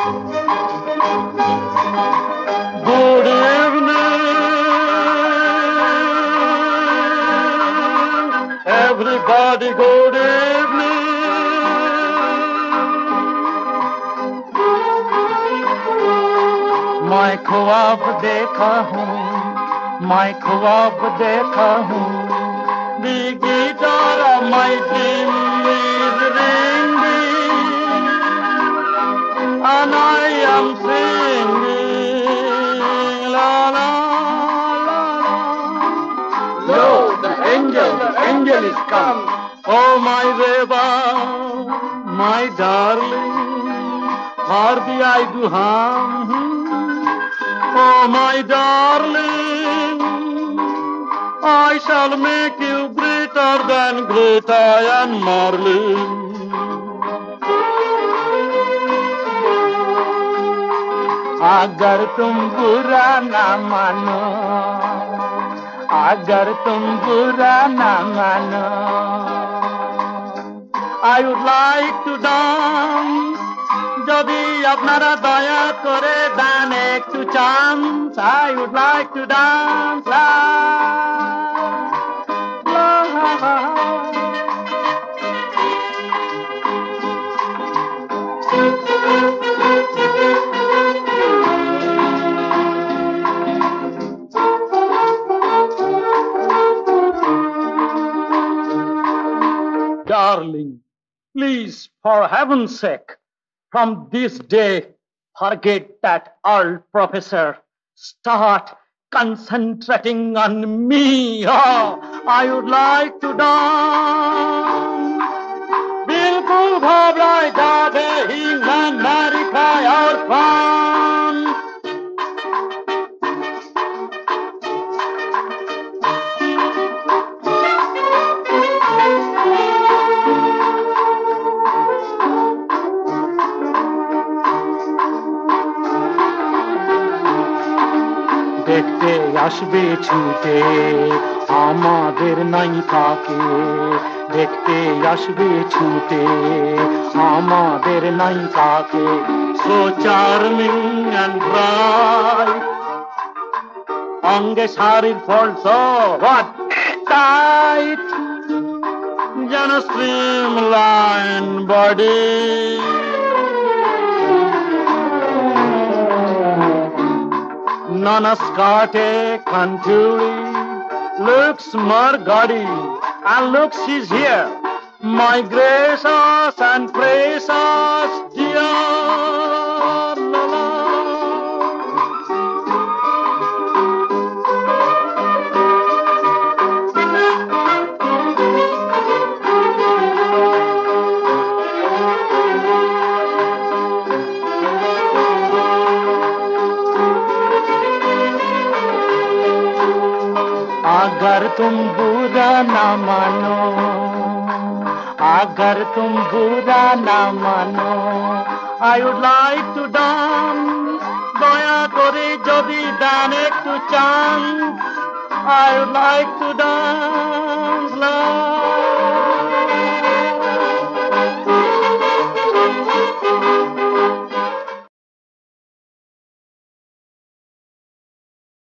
Good evening, everybody, good evening. मैं ख्वाब देखा हूँ, मैं ख्वाब देखा हूँ. The guitar of my dream is ringing, and I am singing, la la la la. Lo, the angel is come. Oh my Reba, my darling, far the I do harm. Oh my darling, I shall make you greater than Greta and Marlin. अगर तुम बुरा ना मानो, अगर तुम बुरा ना मानो, I would like to dance. যদি আপনারা দয়া করে দেন একটু chance, I would like to dance. La, la, la. Darling, please, for heaven's sake, from this day, forget that old professor. Start concentrating on me. Oh, I would like to dance. बिल्कुल घबराए जाते ही America और France. দেখতে আসবে ছুটে আমাদের নায়িকাকে, দেখতে আসবে ছুটে আমাদের নায়িকাকে. So charming and bright, অঙ্গে শাড়ির ফল so what tight, যেন streamline body. Nana skate contouring, looks more gaudy, and look she's here, my gracious and precious dear. La, la. अगर तुम बुरा ना मानो, अगर तुम बुरा ना मानो, I would like to dance. দয়া করে যদি দেন একটু chance, I would like to dance.